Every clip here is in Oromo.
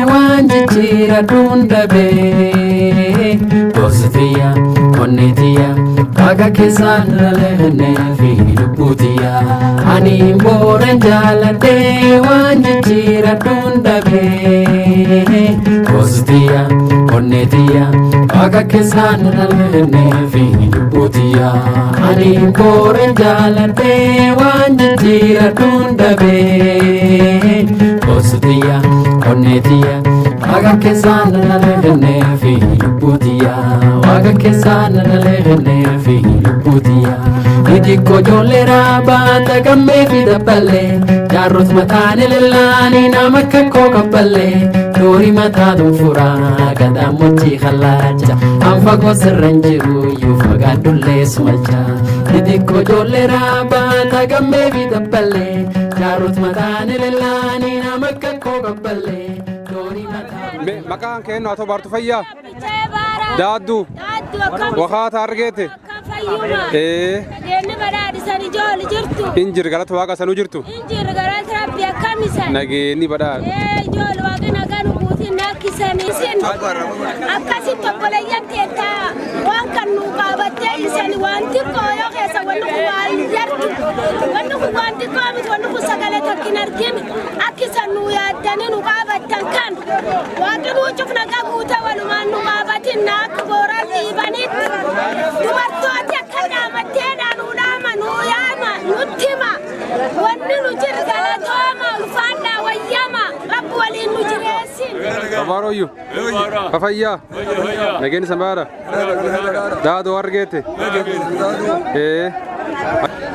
wanjira dundabe Positia onnetia Aga kesan lehne fi lubutia Ani boren jalade wanjira dundabe Positia onnetia Aga kesan lehne fi lubutia Ani boren jalade wanjira dundabe Positia onnetia Aga kesan lehne fi lubutia Aga kesan lehne fi lubutia Idiko jolera bata gamme fi daballe Jarrut matane lillani namaka koka balle Dori mata dunfura gada mochi khalaja Anfago sirranjiru yufaga dulle sumalcha Idiko jolera bata gamme fi daballe Jarrut matane lillani namaka koka balle Dori mata Makaan kenno ato bartu fayya Daaddu Wakhaata argeete Deemni badhaadhisan ijoolli jirtu. Injir galata waaqa sanuu jirtu. Injir galata rabbi akkamisan. Nageenyi badhaadha. Ijoolli waaqni nagaan buutiin nakkisaniisin. Akkasitti obboleeyyan teettaa waan kan nuu qaabattee isan waan xiqqoo yoo keessa wanni kun waan jartu. Wanni kun waan xiqqoo miti wanni kun sagalee tokkin arginu. Akkisan nuu yaaddanii nu qaabattan kan. Waaqni nuu cuf nagaa guutaa walumaan nu qaabatin naakka booraan dhiibanitti. Dubartoota akkana matteedhaan udhaama nuuyaama nuttima wanni nu jir galatooma ulfaadhaa wayyama rabbi waliin nu jireessin. Abaarooyyuu Fafayyaa Nageenyi Sambaara Daadoo argeete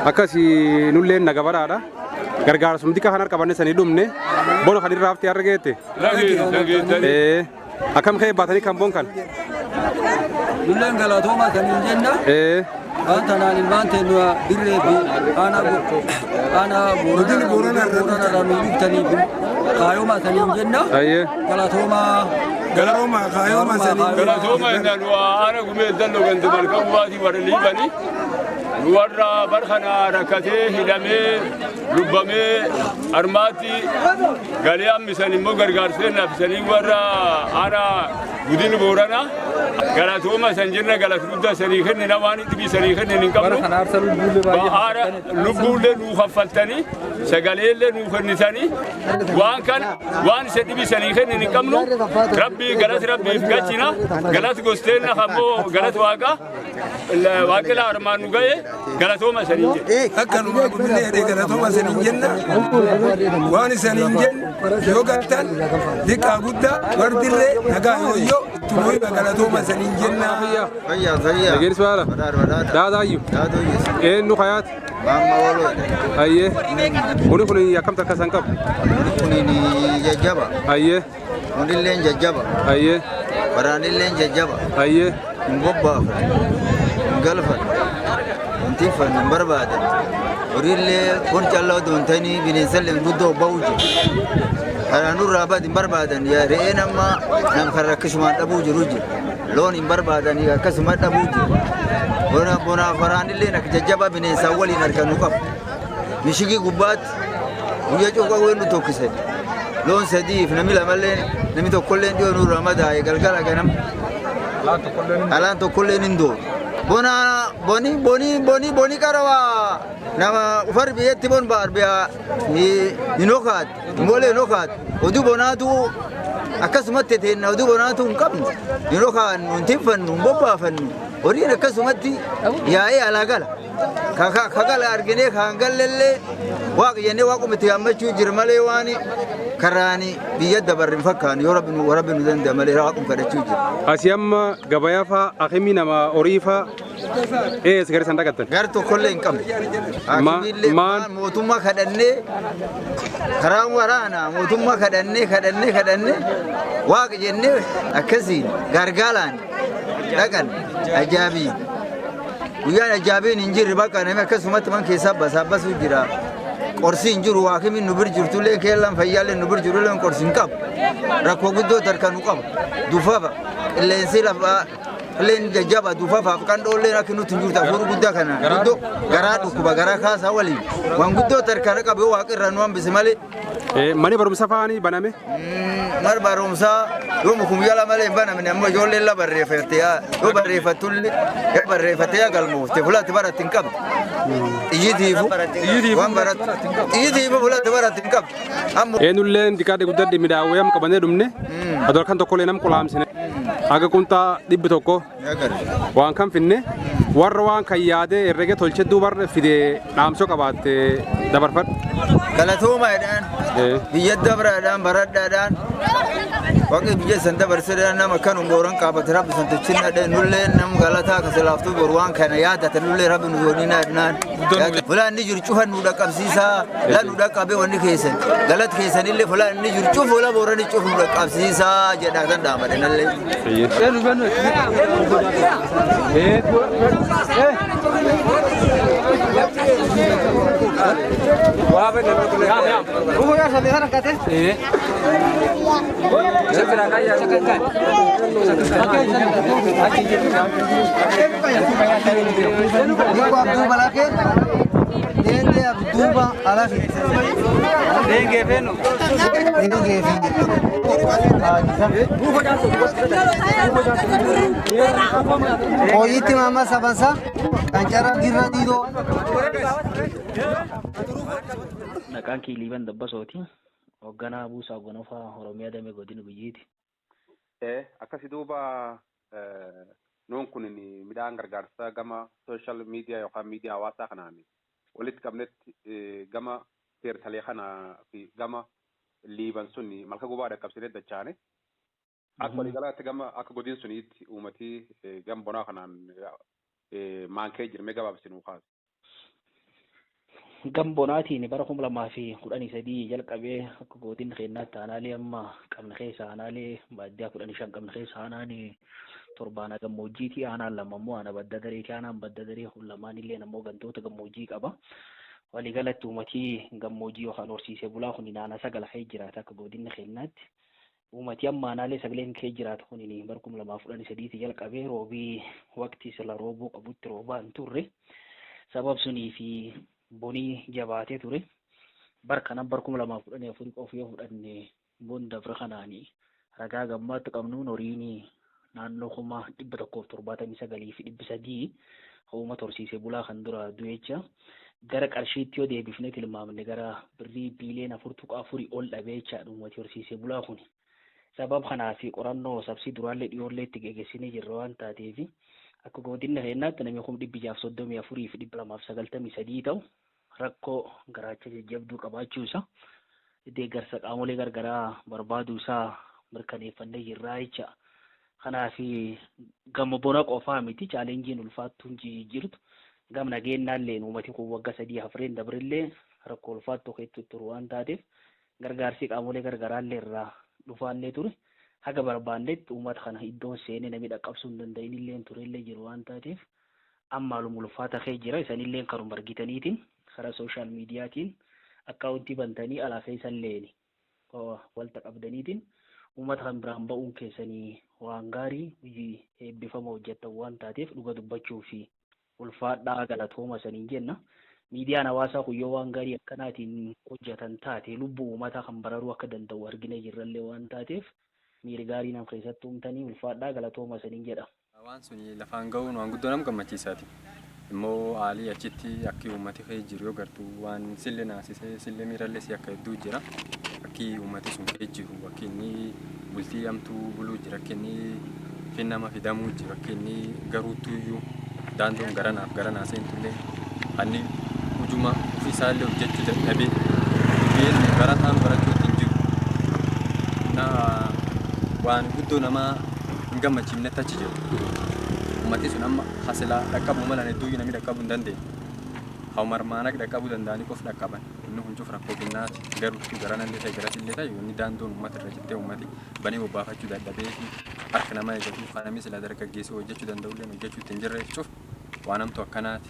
akkasii nulleen naga badhaadha gargaarsumti kan harka banne sanii dhumne bono kan irraa hafte argeete akkam ka'e baatanii kan boon kan Nulleen galatooma saniin jenna. Wanta naan ilmaan teenyuwa dirree fi aanaa boorana irraa nu dhuftanii fi kaayoma saniin jenna. Galatooma kaayoma saniin. Galatooma innaan aanaa gumee dalloo ganti malkaa bubaatii warra liibanii. Warra barkana rakkatee hidhamee lubbamee armaatti galee hambisan immoo gargaarseen naafisanii warra aanaa gudin boorana galatooma san jenna galatudda sanii kennina waan dhibii sanii kennin hin qabnu aara lubbuullee nuu kaffaltanii sagaleellee nuu kennitanii waan isa dhibii sanii kennin hin qabnu rabbii galati rabbiif gachina galati gosteenna kammoo galati waaqa waaqila armaan nu ga'e galatooma sanii jenna akkanuma gudinee galatooma sanii jenna waan sanii jenna yoo galtan liqaa guddaa wardillee nagaa yooyyoo itti galatooma sanii jenna fayyaa Nageenyi Sambaara Daadaayyuu eenyu hayaat Mamma wolo ayyee kun akkamta akka isaan qabu kun jajjaba ayyee hundilleen jajjaba ayyee waraanilleen jajjaba ayyee hin bobbaafa hin galfan hin tiffan hin barbaadan horiillee kun callaa doontanii bineensallee guddoo ba'uu jiru karaanurraa bad hin barbaadan re'een amma nam kan rakkisumaan dhabuu jiru jiru loon hin barbaadan akkasuma dhabuu jiru bonaaf waraanillee akka jajjaba bineensaa waliin harkanuu qabu mishigii gubbaatti guyyaa cuuqaa weennu tokkisan loon sadiif nami lamallee nami tokkolleen dhiyoo nurraa madaa'e galgala ganam alaan tokkolleen hin dooru boni qarawaa nama ufar biyyatti bon baarbiyaa hinokaat himoolee hinokaat oduu bonaatu akkasumatti teenna oduu bonaatu hin qabnu hinokaan hin tiffannu hin bobbaafannu horiin akkasumatti yaa'ee alaa gala kakala arginee kaan gallellee waaqa jennee waaqumatti gammachuu jira malee waan karaani biyya dabarre hin fakkaanne yoo rabbi nu danda'a malee waaqum kadhachuu jira. Asii amma gabayaa fa'aa akkamii nama horii fa'aa sagari san dhaqattan? Gar tokkollee hin qabne. Mootummaa kadhannee karaan waraanaa mootummaa kadhannee waaqa jennee akkasiin gargaalaan dhaqan ajaa'ibii. Guyyaan ajaa'ibiin hin jirre bakka namni akkasumatti man keessaa basaabasuu jira. Qorsi hin jiru waakimiin nu bir jirtullee keellaan fayyaallee nu bir jirullee qorsi hin qabu. Rakkoo guddoo tarkaan nu qaba. Duufafa qilleensi lafaa leen jajjaba duufafaaf kan dhoolleen akka nuti hin jirtu afurii guddaa kana guddoo garaa dhukkuba garaa kaasaa waliin waan guddoo tarkaan qabu waaqi irraa nu hambise malee Mani barumsa faani baname? Mar barumsa yoo mukum yala malee baname nammo ijoollee la barreeffate yoo barreeffatulli yoo barreeffate galmoofte fulatti baratti hin qabdu. Iyyiitiifu waan baratti iyyiitiifu fulatti baratti hin qabdu. Eenyulleen dikaadhe guddadde midaawee am qabannee dhumne adol kan tokkollee nam qulaamsine aga kuntaa dhibbi tokko waan kan finne warra waan kan yaade herrege tolche duubarra fide dhaamsoo qabaatte dabarfadhu. Galatoomaadhaan biyya dabraadhaan baradhaadhaan waaqni biyya san dabarsadhaan nama kan umooran qaabate rabbi san tolchinadhaan nullee nam galataa kasalaaftuu boru waan kana yaadate nullee rabbi nu yooniinaadhaan fulaan ni jiru cufan nu dhaqqabsiisaa lan nu dhaqqabe wanni keessan galat keessanillee fulaan ni jiru cufu la boorani cufu nu dhaqqabsiisaa jedhaa kan dhaamadhanallee. Oyitti mama sabansa kancara girra dido Maqaan kee Liiban Dabbasooti. Hoogganaa buusaa gonofaa Oromiyaa Damee Godina Guyyiiti. Akkasi duuba nuun kun midhaan gargaarsaa gama social media yookaan miidiyaa hawaasaa kanaan walitti qabnetti gama seertalee kanaa fi gama Liiban sun malka gubaa dhaqqabsiisee dachaane akka waliigalaatti gama akka godin suniitti uummatii gama bonaa kanaan maankee jirmee gabaabsinuu kaase. Gambonaatiin bara 2013 jalqabee akka godina keenyaatti aanaalee amma qabna keessa aanaalee baadiyyaa 15 qabna keessa aanaan torbaana gammoojjiiti aanaan lama immoo aana badda dareeti aanaan badda daree kun lamaan illee ammoo gantoota gammoojjii qaba. Waliigalatti uummatii gammoojjii yookaan horsiisee bulaa kun naannoo 9 kee jiraata akka godina keenyaatti. Uummatii amma aanaalee 9 kee jiraatu kun bara 2013 jalqabee roobii waqtii sila roobuu qabutti roobaa hin turre sabab sunii fi bonii jabaatee ture barka bara 2014 qofa yoo fudhanne bon dabra kanaanii ragaa gammaatti qabnuun horiin naannoo 179 fi 300 uummata horsiisee bulaa kan dura du'eecha gara qarshiitti yoo deebifne tilmaamne gara birrii biiliyoona 4.4 ol dhabeecha uummata horsiisee bulaa kun sabab kanaa fi qorannoo sabsii duraallee dhiyoollee itti geggeessinee jirra waan taateef akka godina keenyaatti namni 634 fi 293 ta'u rakkoo garaacha jajjabduu qabaachuu isaa deeggarsa qaamolee gargaraa barbaaduu isaa mirkaneeffannee jirraa jecha. Kanaaf gama bona qofaa miti chaalenjiin ulfaattuun jirtu gam nageenyaallee uummati kun waggaa 3-4 dabrillee rakkoo ulfaattuu keessatti turu waan taateef gargaarsi qaamolee gargaraallee irraa dhufaallee ture haga barbaannetti uummata kana iddoon seenee namni dhaqqabsuu hin danda'inillee turellee jiru waan taateef ammaaluma ulfaata kee jira isanillee karuma argitaniitiin karaa sooshaal miidiyaatiin akkaawuntii bantanii alaa keessallee walta qabdaniitiin uummata kan biraan ba'uun keessanii waan gaarii hojii eebbifama hojjettan waan taateef dhuga dubbachuu fi ulfaadhaa galatooma saniin jenna. Miidiyaan hawaasaa kun yoo waan gaarii akkanaatiin hojjetan taate lubbuu uummataa kan bararuu akka danda'u argine jirrallee waan taateef miiri gaarii nam keessatti uumtanii ulfaadhaa galatooma saniin jedha. Waan suni lafaan ga'uun waan guddoo nam gammachiisaati. Immoo haalii achitti akka uummati kee jiru yoo gartuu waan sillee naasisee sillee miirallee si akka hedduu jira. Akki uummati sun kee jiru akka inni bultii hamtuu buluu jira akka inni finnama fidamuu jira akka inni garuutuyyuu daandoon garanaa seentullee anni hujuma ofisaallee hojjechuu dadhabee biyyoonni barataan barachuutti hin jiru. Waan guddoo nama hin gammachiifnetti achi jiru. Uummatni sun amma hasilaa dhaqqabuu mala hedduuyyuu namni dhaqqabuu hin dandeenye. Haa marmaana dhaqqabuu danda'anii qof dhaqqaban. Inni kun cufa rakkoo kennaati. Garuu garanallee ta'e garasillee ta'e inni daandoon uummata irra jettee uummati banee bobbaafachuu dadhabee fi harka namaa eeggatu kan namni sila dargaggeessee hojjechuu danda'ullee hojjechuu ittiin jirre jechuuf waan hamtu akkanaati.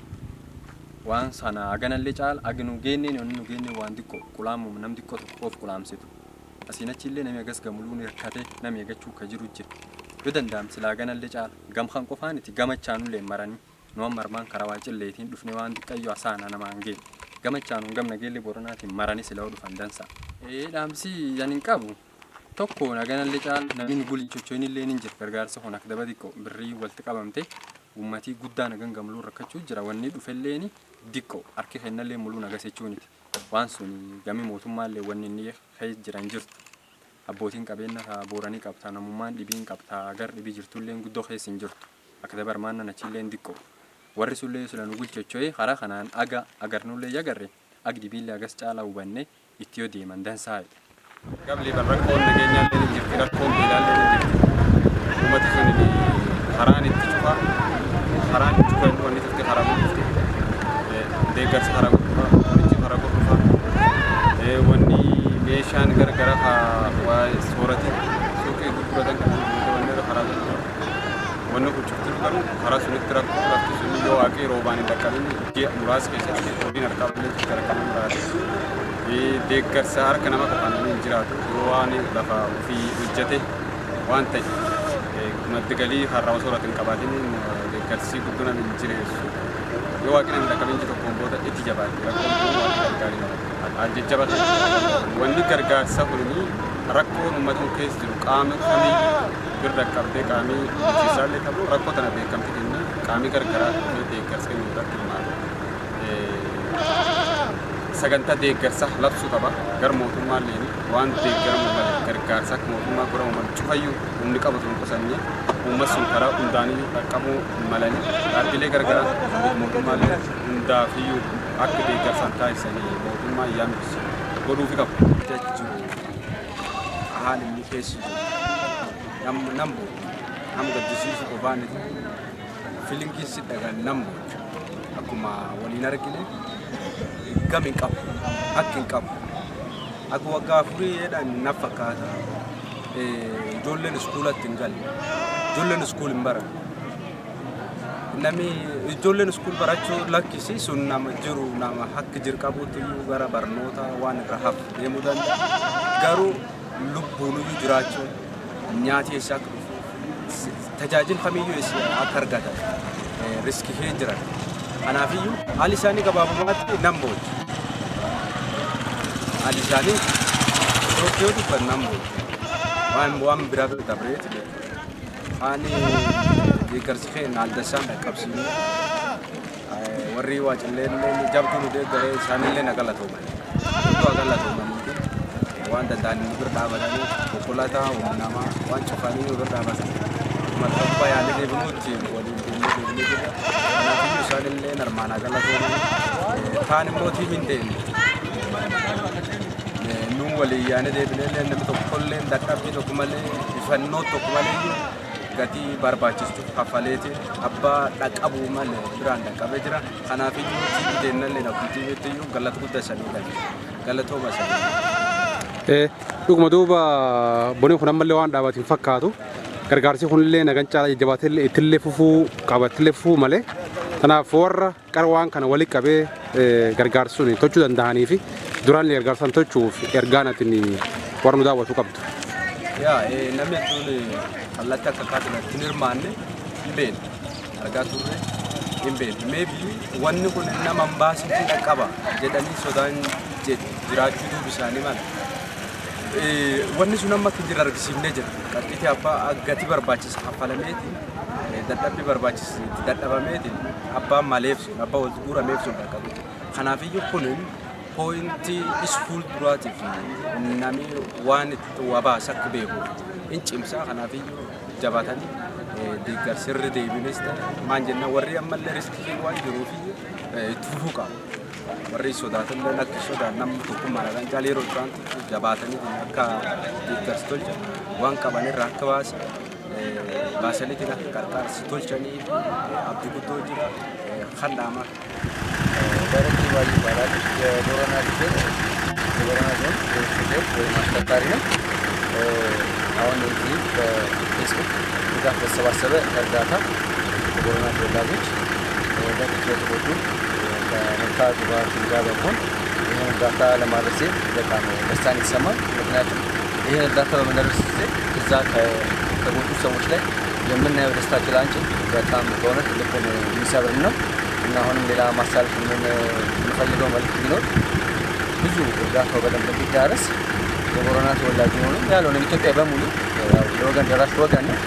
Waan sana haganallee caala agnu geenneen yoonni nu geennee waan xiqqoo qulaamu nam xiqqoo tokkoof qulaamsitu. Asiin achillee namni agas gamuluun hirkatee namni eeggachuu ka jiru jira. Yoo danda'am silaa ganallee caala gamkaan qofaaniti gamachaanullee maranii nu marmaan karaa waa cilleetiin dhufne waan xiqqayyoo asaana namaan geenne gamachaan gamna geellee Booranaati maranii sila dhufan dansa. Dhaamsi yanin qabu tokko naganallee caal namni gulii chochoon illee ni jira gargaarsa kun akka dabadiqqoo birrii walitti qabamte ummatii guddaa nagan gamluu rakkachuu jira wanni dhufelleeni diqqoo harki kennallee muluu nagasechuuniti waan sun gamii mootummaallee wanni inni ka'ee jiran jirtu abbootiin qabeenya Booranii qabtaa namummaan dhibiin qabtaa agar dhibii jirtullee guddoo keessa hin jirtu akka dabarmaan nachillee diqqoo warri sullee sulan gulchochoe karaa kanaan agarnullee yagarre agdibiillee agas caalaa hubanne itti yoo deeman dansaa قبل بركون نجينا اللي نجيب كركون بلال اللي نجيب وما تخليني خراني تشوفها خراني تشوفها إنه أني تفتح خراب تفتح ديكرس خراب ونجيب خراب تفتح وني ميشان كركرها وصورتي سوكي دكتورة كنا وني خراب ونو كنت تقول خلاص نترك رفت سني يو أكيد روباني دكاني جي مراس كيسة ودين أركاب اللي تركنا مراس ديكر سهر كنا ما كنا نجرا رواني دفع في وجته وانتج مدقلي خرّا وصورة كباتين ديكر سي كنا نجرا يو أكيد عندنا كمين جرو كومبودا إتجابات ركون كومبودا كاري أججابات وندي كرجع سهولني ركون مدهم كيس جرو كامل كمي بركاب ده كامي جزالة كابو ركون تنا بيكام تكيني كامي كرجع ديكر سكين مدرك كمان سجنتا ديكر سح لبسو تبا غير موتوما ليني وان ديكر مال كركار سك موتوما غير مال تشوفيو ونك أبو تنقصني ومسون كرا ونداني كابو مالني أرتيلي كركار موتوما لين وندافيو أك ديكر سانتاي سني موتوما يامس بدو في كابو تجو أهل المكيس نمبو هم قدسيس كوباني فيلم كيس تكان نمبو أكو ما ولينا ركيلي gamin kap akin kap aku wagafuri dan nafakata jollen schoolat tingal jollen school mbara nami jollen school baracho lakisi sunna majru nama hak jir kabutu gara barnota wan rahaf demudan garu lubbunu jiracho nyati sak tajajin khamiyu isi akargata riski hijra ana fiyu alisani kababu mati nambo alisani Tokyo tu pernah wan berapa tabret ani dikerjakan naldasan kapsini warri wajlen jab tu udah gaya sanile nagalat homan itu agalat homan itu wan dan berdabadani populata nama wan cufani berdabad मतलब बयाने दे मुझे बोली बोली नाफी मिसाल ले नरमाना गला तो खान मोती मिंटे नू वाले याने दे बिले ने तो कोल्ले दट्टा भी तो कुमाले इफनो तो कुमाले गति बारबाचिस तो कफाले थे अब्बा तक अबू माले ब्रांड का बेचरा खानाफी चीज़ देने ले ना कुछ भी तो यू गलत कुछ दशा नहीं लगी गलत हो बस तो मधुबा बने खुना मल्ले वान दावत फक्का तो gargaarsi kunillee nagancha jabaatee itillee fufuu qabatillee fufuu malee tanaaf warra qarwaan kana wali qabee gargaarsuun tochuu danda'anii fi duraan gargaarsan tochuuf ergaanatiin warra nu daawwatu qabdu. yaa namni tuni allatti akka kaatuna tinirmaanne himbeen argaa turre himbeen maybe wanni kun nama baasitti dhaqqaba jedhanii sodaan jiraachuu duubi isaanii mala. wanni sun amma kin jira argisiifnee jira qaxxiti abbaa gati barbaachisa affalameeti dadhabbi barbaachisa dadhabameeti abbaa maleef sun abbaa wal guurameef sun dhaqqabu kanaafiyyuu kunin pooyintii iskuul duraatiif nami waan itti wabaasa akka beeku in cimsaa kanaafiyyuu jabaatanii deeggarsirri deebinis ta'e maan jenna warri ammallee riskii waan jiruufiyyuu itti fufuu qabu. warri sodaatan akka sodaan namni tokkummaa kan jaalee roottaan jabaatanii akka deeggarsi tolcha waan qaban irraa akka baasaniitiin akka qarqaarsi tolchanii abdii guddoo jira kan dhaama. Dari wali barat Borana ዞን የሹፌር ወይም አሽከርካሪ ነው። አሁን እዚህ በፌስቡክ ድጋፍ በተሰባሰበ እርዳታ የቦረና ተወላጆች ለተጎዱ ከመካ ጉባኤ ጋር በመሆን ይህን እርዳታ ለማድረስ በጣም ደስታን ይሰማል። ምክንያቱም ይህን እርዳታ በምናደርስ ጊዜ እዛ ከተጎዱ ሰዎች ላይ የምናየው ደስታ ጭላንጭል በጣም በእውነት ልብን የሚሰብር ነው። እና አሁንም ሌላ ማሳለፍ የምንፈልገው መልዕክት ቢኖር ብዙ እርዳታው በደንብ እንዲዳረስ የቦረና ተወላጅ የሆኑ ያልሆነ ኢትዮጵያ በሙሉ ለወገን ደራሽ ወገን ነው።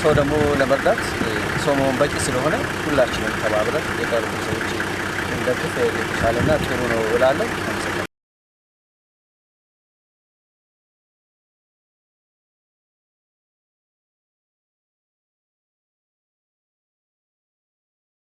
ሰው ደግሞ ለመርዳት ሰው መሆን በቂ ስለሆነ ሁላችንም ተባብረን የቀሩት ሰዎች እንደግፍ የተሻለና ጥሩ ነው እላለሁ።